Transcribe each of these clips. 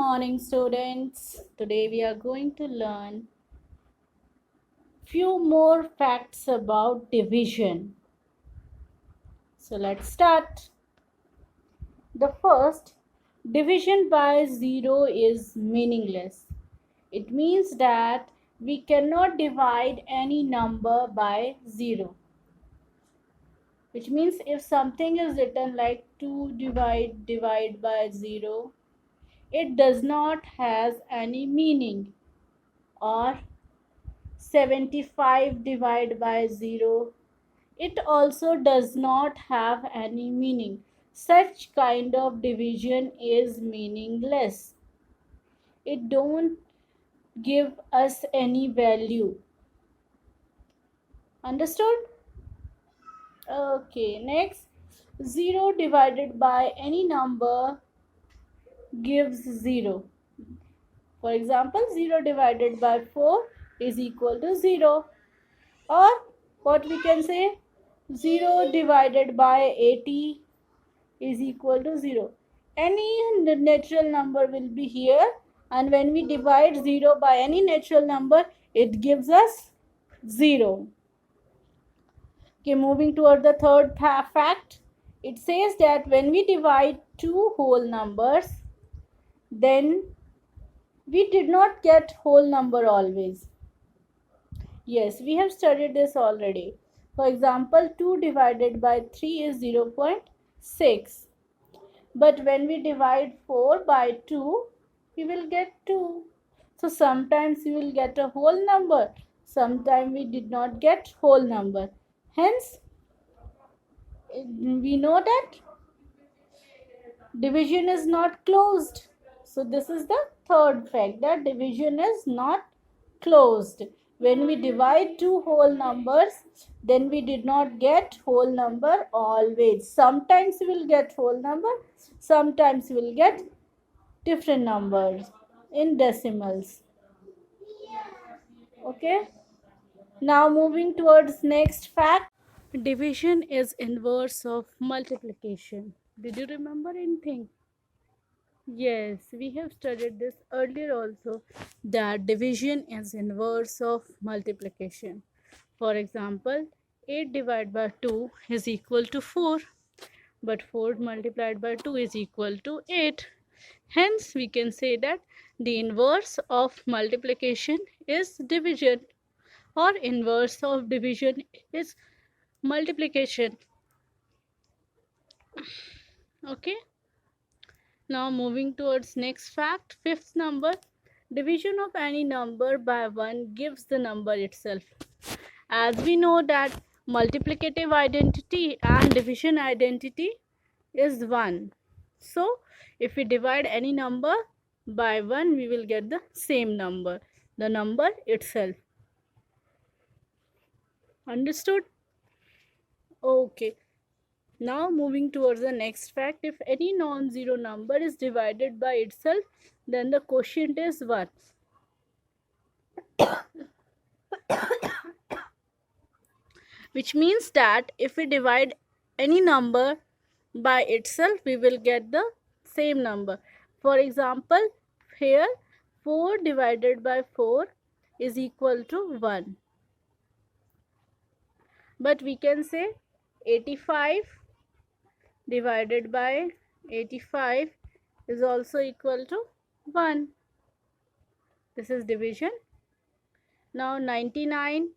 Morning students. Today we are going to learn few more facts about division. So let's start. The first, division by 0 is meaningless. It means that we cannot divide any number by 0. Which means if something is written like 2 divide by 0, it does not has any meaning. Or 75 divided by 0, it also does not have any meaning. Such kind of division is meaningless. It don't give us any value. Understood? Okay, next, 0 divided by any number gives 0. For example, 0 divided by 4 is equal to 0. Or what we can say, 0 divided by 80 is equal to 0. Any natural number will be here, and when we divide 0 by any natural number, it gives us 0. Okay, moving toward the third fact. It says that when we divide two whole numbers, then we did not get whole number always. Yes, we have studied this already. For example, 2 divided by 3 is 0.6. But when we divide 4 by 2, we will get 2. So sometimes we will get a whole number. Sometimes we did not get whole number. Hence, we know that division is not closed. So this is the third fact, that division is not closed. When we divide two whole numbers, then we did not get whole number always. Sometimes we will get whole number, sometimes we will get different numbers in decimals. Okay, now moving towards next fact. Division is inverse of multiplication. Did you remember anything? Yes, we have studied this earlier also, that division is inverse of multiplication. For example, 8 divided by 2 is equal to 4, but 4 multiplied by 2 is equal to 8. Hence, we can say that the inverse of multiplication is division, or inverse of division is multiplication. Okay. Now moving towards next fact, fifth number. Division of any number by 1 gives the number itself. As we know that multiplicative identity and division identity is 1. So if we divide any number by 1, we will get the same number, the number itself. Understood? Okay. Now moving towards the next fact, if any non-zero number is divided by itself, then the quotient is 1. Which means that if we divide any number by itself, we will get the same number. For example, here 4 divided by 4 is equal to 1. But we can say 85 divided by 85 is also equal to 1. This is division. Now 99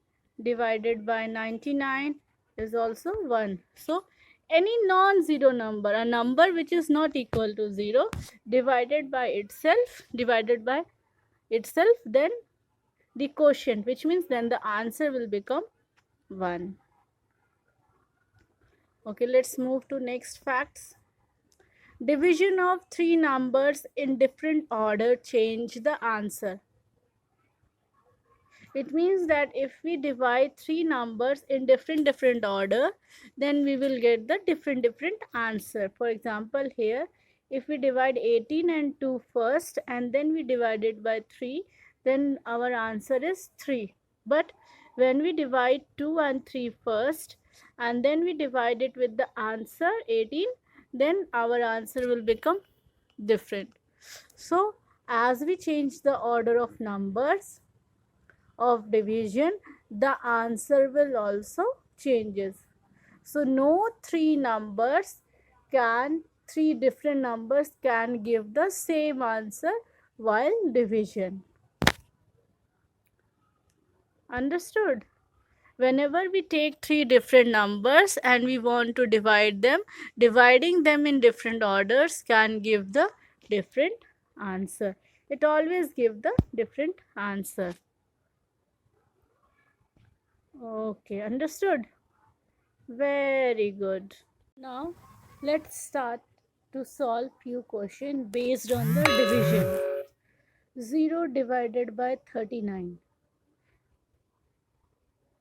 divided by 99 is also 1. So any non-zero number, a number which is not equal to 0, divided by itself, then the quotient, which means then the answer will become 1. Okay, let's move to next facts. Division of three numbers in different order change the answer. It means that if we divide three numbers in different order, then we will get the different answer. For example, here if we divide 18 and 2 first, and then we divide it by 3, then our answer is 3. But when we divide 2 and 3 first, and then we divide it with the answer 18, then our answer will become different. So as we change the order of numbers of division, the answer will also changes. So no three different numbers can give the same answer while division. Understood? Whenever we take three different numbers and we want to divide them, dividing them in different orders can give the different answer. It always gives the different answer. Okay, understood? Very good. Now let's start to solve few questions based on the division. 0 divided by 39.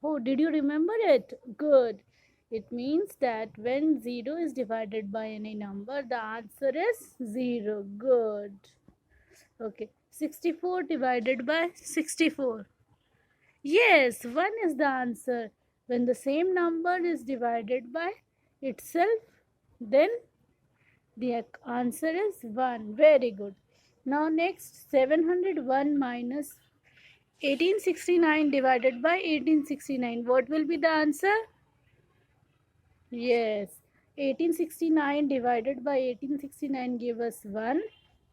Oh, did you remember it? Good. It means that when 0 is divided by any number, the answer is 0. Good. Okay. 64 divided by 64. Yes, 1 is the answer. When the same number is divided by itself, then the answer is 1. Very good. Now next, 701 minus 1869 divided by 1869. What will be the answer? Yes. 1869 divided by 1869 give us 1,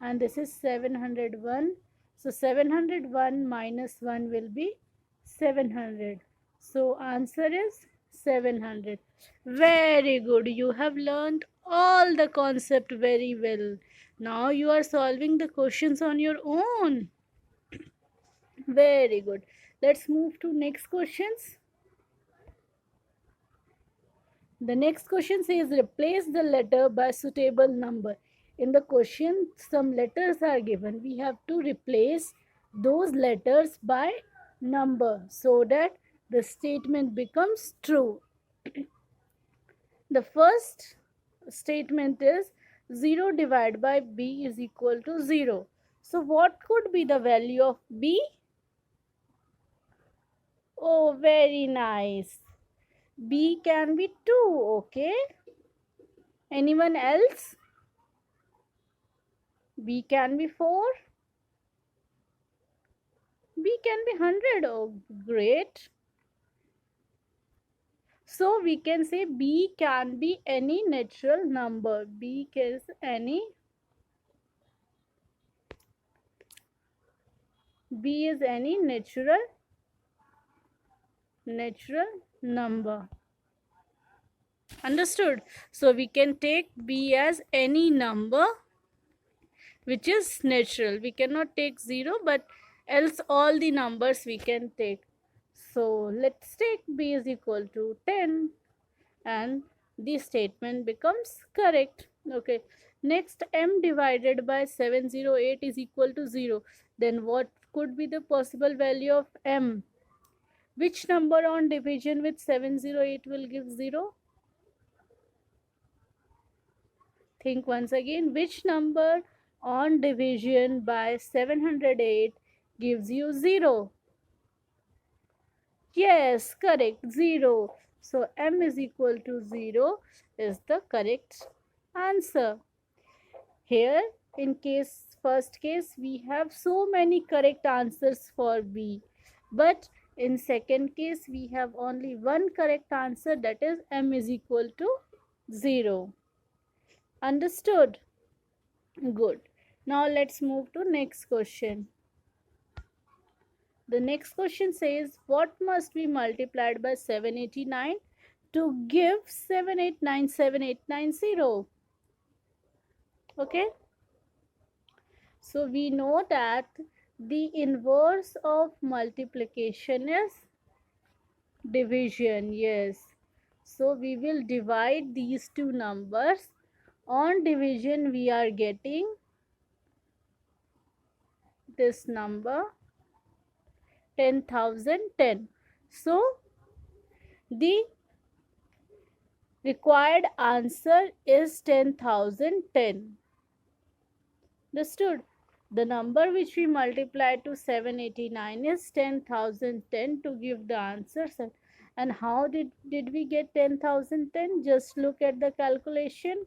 and this is 701. So 701 minus 1 will be 700. So answer is 700. Very good. You have learned all the concept very well. Now you are solving the questions on your own. Very good. Let's move to next questions. The next question says replace the letter by suitable number. In the question, some letters are given. We have to replace those letters by number so that the statement becomes true. The first statement is 0 divided by b is equal to 0. So what could be the value of b? Oh, very nice. B can be 2, okay? Anyone else? B can be 4. B can be 100. Oh, great. So we can say B can be any natural number. B is any. B is any natural number. Understood? So we can take B as any number which is natural. We cannot take 0, but else all the numbers we can take. So let's take b is equal to 10 and the statement becomes correct. Okay. Next, m divided by 708 is equal to 0. Then what could be the possible value of m? Which number on division with 708 will give 0? Think once again. Which number on division by 708 gives you 0? Yes, correct, 0. So m is equal to 0 is the correct answer. Here in first case we have so many correct answers for B, but in second case we have only one correct answer, that is m is equal to 0. Understood? Good. Now let's move to next question. The next question says, what must be multiplied by 789 to give 7897,890? Okay. So we know that the inverse of multiplication is division. Yes. So we will divide these two numbers. On division we are getting this number 10,010. So the required answer is 10,010. Understood? The number which we multiply to 789 is 10,010 to give the answer. And how did we get 10,010? Just look at the calculation.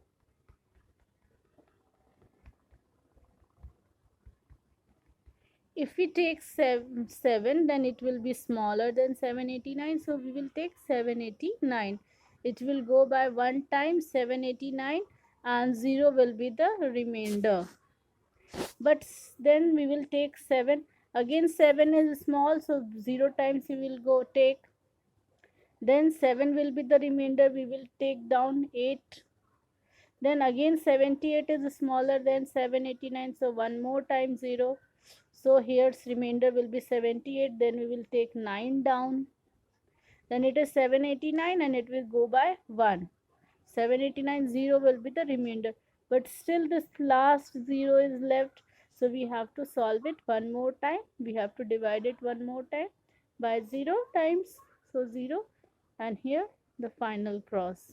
if we take 7, then it will be smaller than 789, so we will take 789. It will go by 1 time 789 and 0 will be the remainder. But then we will take 7 again. 7 is small, so 0 times we will go take. Then 7 will be the remainder, we will take down 8. Then again 78 is smaller than 789, so one more time 0. So here's remainder will be 78. Then we will take 9 down. Then it is 789 and it will go by 1. 789, 0 will be the remainder. But still this last 0 is left. So we have to solve it one more time. We have to divide it one more time by 0 times. So 0, and here the final cross.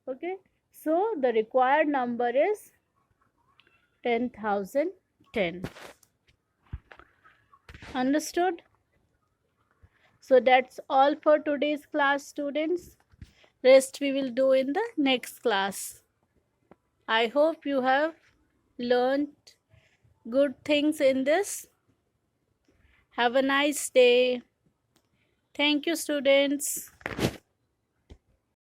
Okay. So the required number is 10,010. Understood? So that's all for today's class, students. Rest we will do in the next class. I hope you have learned good things in this. Have a nice day. Thank you, students.